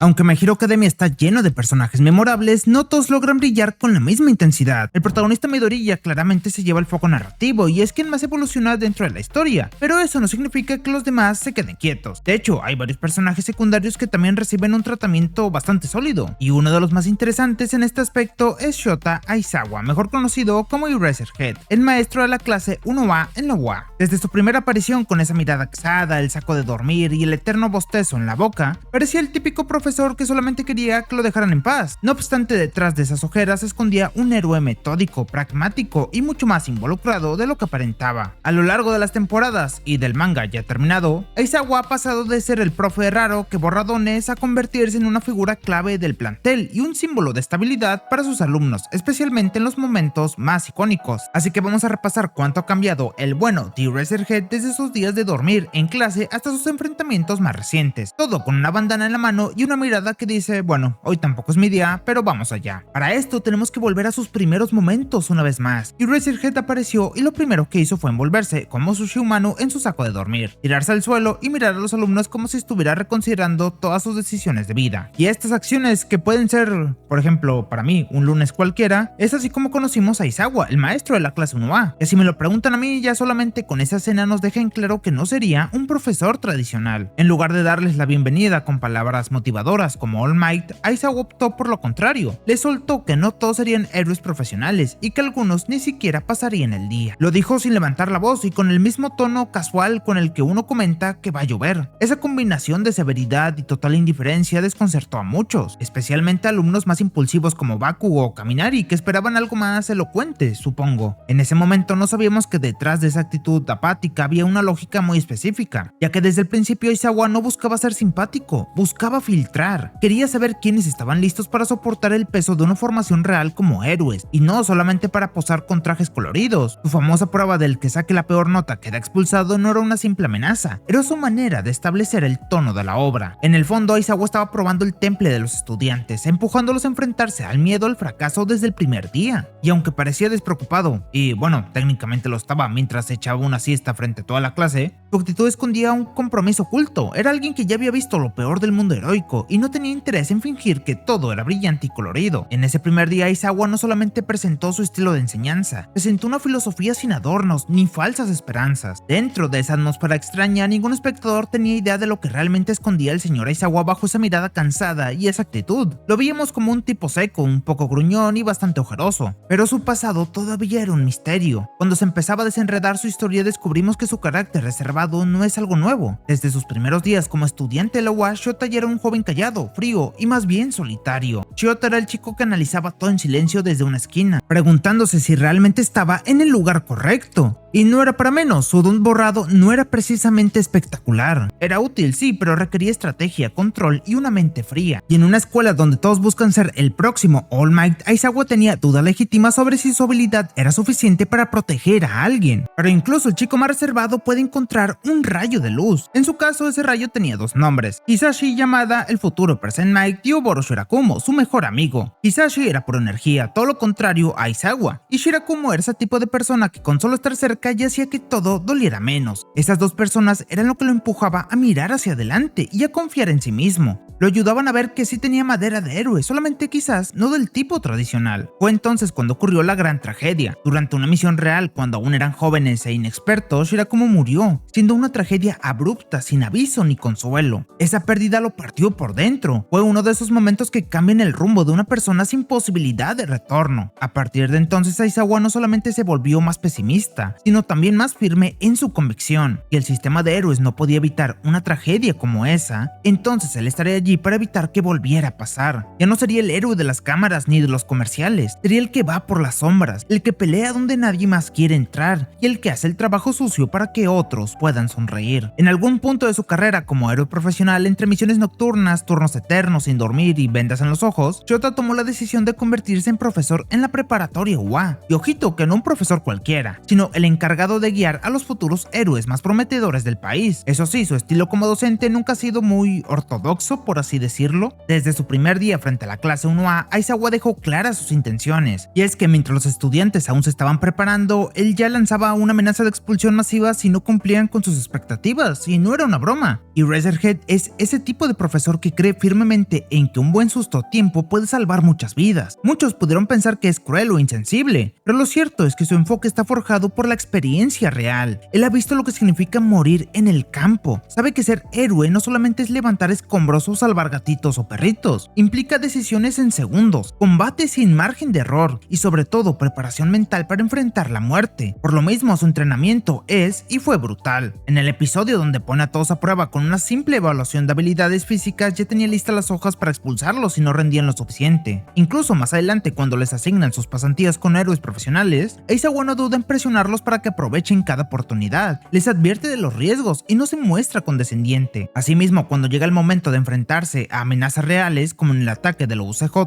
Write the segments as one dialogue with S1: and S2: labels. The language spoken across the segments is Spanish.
S1: Aunque My Hero Academia está lleno de personajes memorables, no todos logran brillar con la misma intensidad. El protagonista Midoriya claramente se lleva el foco narrativo y es quien más evoluciona dentro de la historia, pero eso no significa que los demás se queden quietos. De hecho, hay varios personajes secundarios que también reciben un tratamiento bastante sólido, y uno de los más interesantes en este aspecto es Shota Aizawa, mejor conocido como Eraserhead, el maestro de la clase 1A en la UA. Desde su primera aparición con esa mirada axada, el saco de dormir y el eterno bostezo en la boca, parecía el típico profesor que solamente quería que lo dejaran en paz. No obstante, detrás de esas ojeras se escondía un héroe metódico, pragmático y mucho más involucrado de lo que aparentaba. A lo largo de las temporadas y del manga ya terminado, Aizawa ha pasado de ser el profe raro que borra dones a convertirse en una figura clave del plantel y un símbolo de estabilidad para sus alumnos, especialmente en los momentos más icónicos. Así que vamos a repasar cuánto ha cambiado el bueno de Eraserhead desde sus días de dormir en clase hasta sus enfrentamientos más recientes, todo con una bandana en la mano y una mirada que dice, bueno, hoy tampoco es mi día, pero vamos allá. Para esto tenemos que volver a sus primeros momentos una vez más. Eraserhead apareció y lo primero que hizo fue envolverse como sushi humano en su saco de dormir, tirarse al suelo y mirar a los alumnos como si estuviera reconsiderando todas sus decisiones de vida. Y estas acciones que pueden ser, por ejemplo, para mí, un lunes cualquiera, es así como conocimos a Aizawa, el maestro de la clase 1A, que si me lo preguntan a mí, ya solamente con esa escena nos deja en claro que no sería un profesor tradicional. En lugar de darles la bienvenida con palabras motivadoras como All Might, Aizawa optó por lo contrario. Le soltó que no todos serían héroes profesionales y que algunos ni siquiera pasarían el día. Lo dijo sin levantar la voz y con el mismo tono casual con el que uno comenta que va a llover. Esa combinación de severidad y total indiferencia desconcertó a muchos, especialmente a alumnos más impulsivos como Baku o Kaminari, que esperaban algo más elocuente, supongo. En ese momento no sabíamos que detrás de esa actitud apática había una lógica muy específica, ya que desde el principio Aizawa no buscaba ser simpático, buscaba filtrar. Quería saber quiénes estaban listos para soportar el peso de una formación real como héroes, y no solamente para posar con trajes coloridos. Su famosa prueba del que saque la peor nota queda expulsado no era una simple amenaza, era su manera de establecer el tono de la obra. En el fondo, Aizawa estaba probando el temple de los estudiantes, empujándolos a enfrentarse al miedo al fracaso desde el primer día. Y aunque parecía despreocupado, y bueno, técnicamente lo estaba mientras echaba una siesta frente a toda la clase, su actitud escondía un compromiso oculto. Era alguien que ya había visto lo peor del mundo heroico y no tenía interés en fingir que todo era brillante y colorido. En ese primer día, Aizawa no solamente presentó su estilo de enseñanza, presentó una filosofía sin adornos ni falsas esperanzas. Dentro de esa atmósfera extraña, ningún espectador tenía idea de lo que realmente escondía el señor Aizawa bajo esa mirada cansada y esa actitud. Lo veíamos como un tipo seco, un poco gruñón y bastante ojeroso, pero su pasado todavía era un misterio. Cuando se empezaba a desenredar su historia, descubrimos que su carácter reservado no es algo nuevo. Desde sus primeros días como estudiante de la UA, Shota ya era un joven callado, frío y más bien solitario. Shota era el chico que analizaba todo en silencio desde una esquina, preguntándose si realmente estaba en el lugar correcto. Y no era para menos, su don borrado no era precisamente espectacular. Era útil, sí, pero requería estrategia, control y una mente fría. Y en una escuela donde todos buscan ser el próximo All Might, Aizawa tenía duda legítima sobre si su habilidad era suficiente para proteger a alguien. Pero incluso el chico más reservado puede encontrar un rayo de luz. En su caso, ese rayo tenía dos nombres: Hisashi Yamada, el futuro Present Might, y Oboro Shirakumo, su mejor amigo. Hisashi era pura energía, todo lo contrario a Aizawa, y Shirakumo era ese tipo de persona que con solo estar cerca ya hacía que todo doliera menos. Esas dos personas eran lo que lo empujaba a mirar hacia adelante y a confiar en sí mismo. Lo ayudaban a ver que sí tenía madera de héroe, solamente quizás no del tipo tradicional. Fue entonces cuando ocurrió la gran tragedia. Durante una misión real, cuando aún eran jóvenes e inexpertos, Shirakumo murió, siendo una tragedia abrupta, sin aviso ni consuelo. Esa pérdida lo partió por dentro. Fue uno de esos momentos que cambian el rumbo de una persona sin posibilidad de retorno. A partir de entonces, Aizawa no solamente se volvió más pesimista, sino también más firme en su convicción, que el sistema de héroes no podía evitar una tragedia como esa. Entonces él estaría allí para evitar que volviera a pasar. Ya no sería el héroe de las cámaras ni de los comerciales, sería el que va por las sombras, el que pelea donde nadie más quiere entrar y el que hace el trabajo sucio para que otros puedan sonreír. En algún punto de su carrera como héroe profesional, entre misiones nocturnas, turnos eternos sin dormir y vendas en los ojos, Shota tomó la decisión de convertirse en profesor en la preparatoria UA. Y ojito, que no un profesor cualquiera, sino el encargado de guiar a los futuros héroes más prometedores del país. Eso sí, su estilo como docente nunca ha sido muy ortodoxo, por así decirlo. Desde su primer día frente a la clase 1A, Aizawa dejó claras sus intenciones, y es que mientras los estudiantes aún se estaban preparando, él ya lanzaba una amenaza de expulsión masiva si no cumplían con sus expectativas, y no era una broma. Y Razorhead es ese tipo de profesor que cree firmemente en que un buen susto a tiempo puede salvar muchas vidas. Muchos pudieron pensar que es cruel o insensible, pero lo cierto es que su enfoque está forjado por la experiencia real. Él ha visto lo que significa morir en el campo. Sabe que ser héroe no solamente es levantar escombros o salvar gatitos o perritos, implica decisiones en segundos, combate sin margen de error y sobre todo preparación mental para enfrentar la muerte. Por lo mismo, su entrenamiento es y fue brutal. En el episodio donde pone a todos a prueba con una simple evaluación de habilidades físicas, ya tenía listas las hojas para expulsarlos si no rendían lo suficiente. Incluso más adelante, cuando les asignan sus pasantías con héroes profesionales, Aizawa no duda en presionarlos para que aprovechen cada oportunidad. Les advierte de los riesgos y no se muestra condescendiente. Asimismo, cuando llega el momento de enfrentarse a amenazas reales, como en el ataque de la UCJ,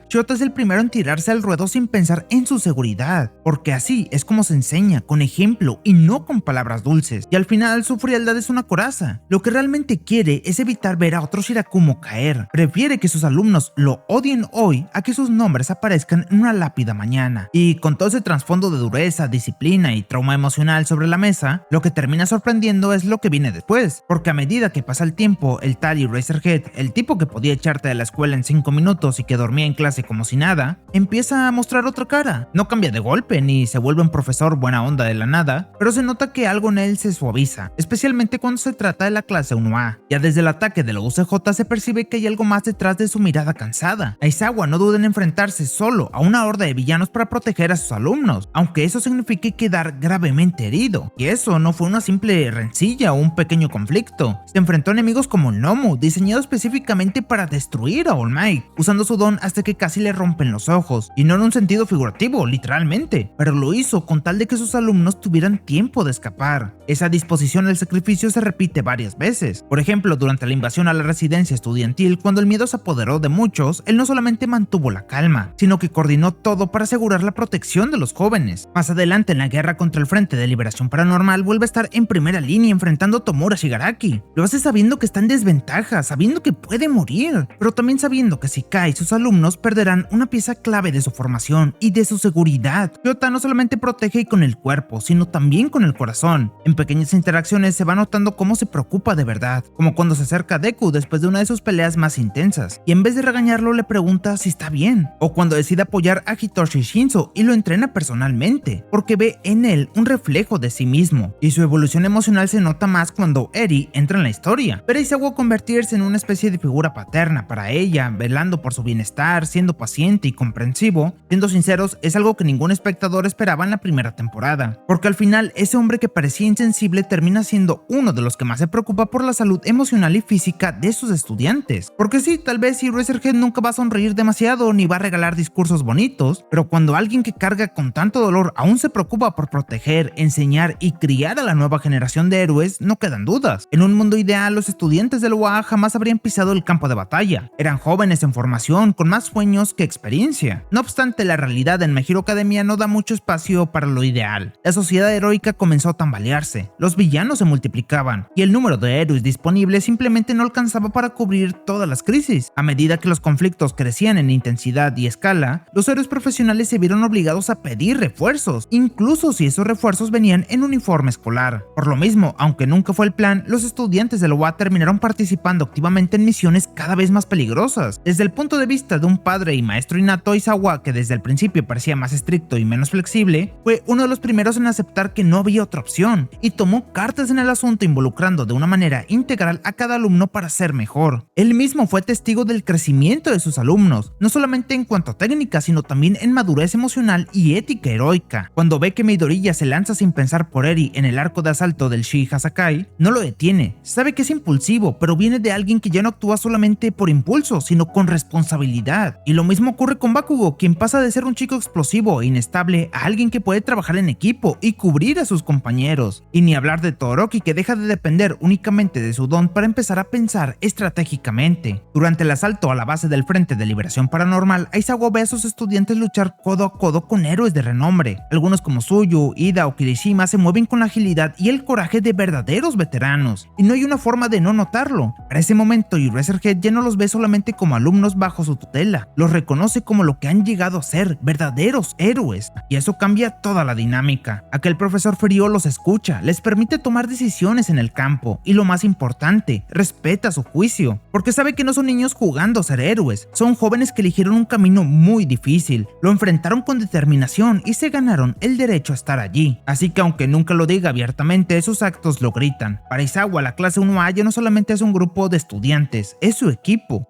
S1: Shota es el primero en tirarse al ruedo sin pensar en su seguridad, porque así es como se enseña, con ejemplo y no con palabras dulces. Y al final su frialdad es una coraza. Lo que realmente quiere es evitar ver a otro Shirakumo caer. Prefiere que sus alumnos lo odien hoy a que sus nombres aparezcan en una lápida mañana. Y con todo ese trasfondo de dureza, disciplina y trauma emocional sobre la mesa, lo que termina sorprendiendo es lo que viene después, porque a medida que pasa el tiempo, el tal y Razorhead, el tipo que podía echarte de la escuela en 5 minutos y que dormía en clase como si nada, empieza a mostrar otra cara. No cambia de golpe ni se vuelve un profesor buena onda de la nada, pero se nota que algo en él se suaviza, especialmente cuando se trata de la clase 1A. Ya desde el ataque de la UCJ se percibe que hay algo más detrás de su mirada cansada. Aizawa no duda en enfrentarse solo a una horda de villanos para proteger a sus alumnos, aunque eso signifique quedar gravemente herido. Y eso no fue una simple rencilla o un pequeño conflicto. Se enfrentó a enemigos como el Nomu, diseñado específicamente para destruir a All Might, usando su don hasta que casi le rompen los ojos, y no en un sentido figurativo, literalmente, pero lo hizo con tal de que sus alumnos tuvieran tiempo de escapar. Esa disposición al sacrificio se repite varias veces. Por ejemplo, durante la invasión a la residencia estudiantil, cuando el miedo se apoderó de muchos, él no solamente mantuvo la calma, sino que coordinó todo para asegurar la protección de los jóvenes. Más adelante, en la guerra contra el Frente de Liberación Paranormal, vuelve a estar en primera línea enfrentando a Tomura Shigaraki. Lo hace sabiendo que está en desventaja, sabiendo que puede morir, pero también sabiendo que si cae, sus alumnos perderán una pieza clave de su formación y de su seguridad. Shota no solamente protege con el cuerpo, sino también con el corazón. En pequeñas interacciones se va notando cómo se preocupa de verdad, como cuando se acerca a Deku después de una de sus peleas más intensas, y en vez de regañarlo le pregunta si está bien, o cuando decide apoyar a Hitoshi Shinzo y lo entrena personalmente, porque ve en él un reflejo de sí mismo, y su evolución emocional se nota más cuando Eri entra en la historia. Ver a Aizawa convertirse en una especie de figura paterna para ella, velando por su bienestar, siendo paciente y comprensivo, siendo sinceros, es algo que ningún espectador esperaba en la primera temporada, porque al final ese hombre que parecía insensible termina siendo uno de los que más se preocupa por la salud emocional y física de sus estudiantes. Porque sí, tal vez si Razorhead nunca va a sonreír demasiado ni va a regalar discursos bonitos, pero cuando alguien que carga con tanto dolor aún se preocupa por proteger, enseñar y criar a la nueva generación de héroes, no quedan dudas. En un mundo ideal, los estudiantes del UA jamás habrían pisado el campo de batalla. Eran jóvenes en formación, con más sueños que experiencia. No obstante, la realidad en My Hero Academia no da mucho espacio para lo ideal. La sociedad heroica comenzó a tambalearse, los villanos se multiplicaban, y el número de héroes disponibles simplemente no alcanzaba para cubrir todas las crisis. A medida que los conflictos crecían en intensidad y escala, los héroes profesionales se vieron obligados a pedir refuerzos, incluso si esos refuerzos venían en uniforme escolar. Por lo mismo, aunque nunca fue el plan, los estudiantes de la UA terminaron participando activamente en misiones cada vez más peligrosas. Desde el punto de vista de un padre y maestro innato, Aizawa, que desde el principio parecía más estricto y menos flexible, fue uno de los primeros en aceptar que no había otra opción, y tomó cartas en el asunto involucrando de una manera integral a cada alumno para ser mejor. Él mismo fue testigo del crecimiento de sus alumnos, no solamente en cuanto a técnica, sino también en madurez emocional y ética heroica. Cuando ve que Midoriya se lanza sin pensar por Eri en el arco de asalto del Shiga Sakai, no lo detiene. Sabe que es impulsivo, pero viene de alguien que ya no actúa solamente por impulso, sino con responsabilidad. Y lo mismo ocurre con Bakugo, quien pasa de ser un chico explosivo e inestable a alguien que puede trabajar en equipo y cubrir a sus compañeros. Y ni hablar de Todoroki, que deja de depender únicamente de su don para empezar a pensar estratégicamente. Durante el asalto a la base del Frente de Liberación Paranormal, Aizawa ve a sus estudiantes luchar codo a codo con héroes de renombre, algunos como Tsuyu, Ishida o Kirishima se mueven con la agilidad y el coraje de verdaderos veteranos, y no hay una forma de no notarlo. Para ese momento, Eraserhead ya no los ve solamente como alumnos bajo su tutela, los reconoce como lo que han llegado a ser, verdaderos héroes, y eso cambia toda la dinámica. Aquel profesor frío los escucha, les permite tomar decisiones en el campo, y lo más importante, respeta su juicio, porque sabe que no son niños jugando a ser héroes, son jóvenes que eligieron un camino muy difícil, lo enfrentaron con determinación y se ganaron el derecho a estar allí. Así que aunque nunca lo diga abiertamente, sus actos lo gritan. Para Aizawa, la clase 1A ya no solamente es un grupo de estudiantes, es su equipo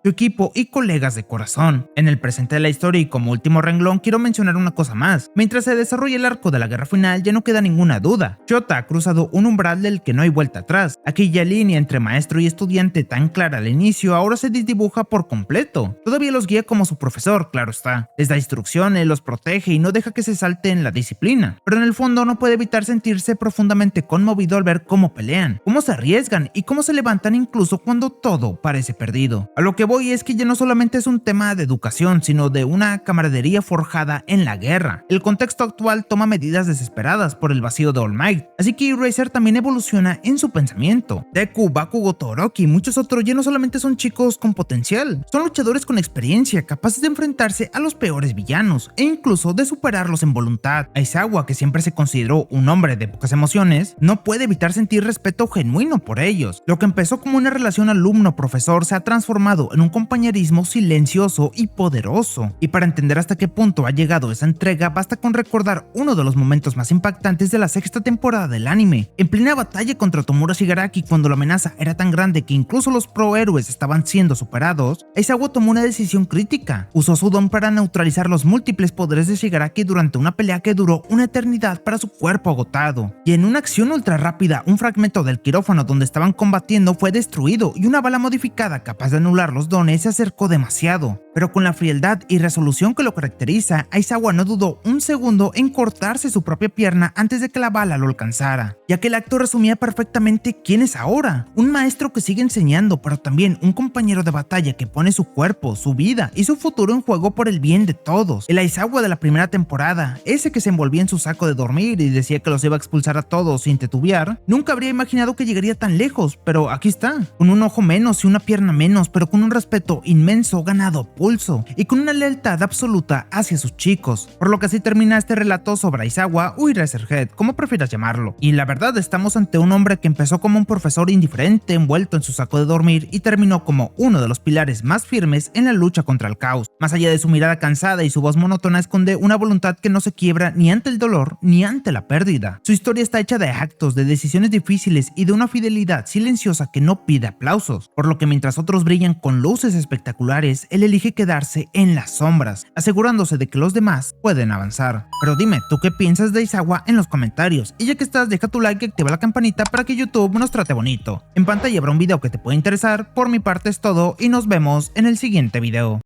S1: y colegas de corazón. En el presente de la historia y como último renglón quiero mencionar una cosa más. Mientras se desarrolla el arco de la guerra final ya no queda ninguna duda. Shota ha cruzado un umbral del que no hay vuelta atrás. Aquella línea entre maestro y estudiante tan clara al inicio ahora se desdibuja por completo. Todavía los guía como su profesor, claro está. Les da instrucciones, los protege y no deja que se salten la disciplina. Pero en el fondo no puede evitar sentirse profundamente conmovido al ver cómo pelean, cómo se arriesgan y cómo se levantan incluso cuando todo parece perdido. A lo que voy es que ya no solamente es un tema de educación, sino de una camaradería forjada en la guerra. El contexto actual toma medidas desesperadas por el vacío de All Might, así que Eraser también evoluciona en su pensamiento. Deku, Bakugo, Todoroki y muchos otros ya no solamente son chicos con potencial, son luchadores con experiencia, capaces de enfrentarse a los peores villanos e incluso de superarlos en voluntad. Aizawa, que siempre se consideró un hombre de pocas emociones, no puede evitar sentir respeto genuino por ellos. Lo que empezó como una relación alumno-profesor se ha transformado en un compañerismo silencioso y poderoso. Y para entender hasta qué punto ha llegado esa entrega, basta con recordar uno de los momentos más impactantes de la sexta temporada del anime. En plena batalla contra Tomura Shigaraki, cuando la amenaza era tan grande que incluso los prohéroes estaban siendo superados, Aizawa tomó una decisión crítica. Usó su don para neutralizar los múltiples poderes de Shigaraki durante una pelea que duró una eternidad para su cuerpo agotado. Y en una acción ultra rápida, un fragmento del quirófano donde estaban combatiendo fue destruido y una bala modificada capaz de anular los dones se acercó demasiado. Pero con la frialdad y resolución que lo caracteriza, Aizawa no dudó un segundo en cortarse su propia pierna antes de que la bala lo alcanzara, ya que el acto resumía perfectamente quién es ahora, un maestro que sigue enseñando, pero también un compañero de batalla que pone su cuerpo, su vida y su futuro en juego por el bien de todos. El Aizawa de la primera temporada, ese que se envolvía en su saco de dormir y decía que los iba a expulsar a todos sin titubear, nunca habría imaginado que llegaría tan lejos, pero aquí está, con un ojo menos y una pierna menos, pero con un respeto inmenso ganado a pulso y con una lealtad absoluta hacia sus chicos. Por lo que así termina este relato sobre Aizawa o Eraserhead, como prefieras llamarlo. Y la verdad, estamos ante un hombre que empezó como un profesor indiferente envuelto en su saco de dormir y terminó como uno de los pilares más firmes en la lucha contra el caos. Más allá de su mirada cansada y su voz monótona, esconde una voluntad que no se quiebra ni ante el dolor ni ante la pérdida. Su historia está hecha de actos, de decisiones difíciles y de una fidelidad silenciosa que no pide aplausos, por lo que mientras otros brillan con luces espectaculares, él elige quedarse en las sombras, asegurándose de que los demás pueden avanzar. Pero dime, ¿tú qué piensas de Aizawa en los comentarios? Y ya que estás, deja tu like y activa la campanita para que YouTube nos trate bonito. En pantalla habrá un video que te puede interesar. Por mi parte es todo y nos vemos en el siguiente video.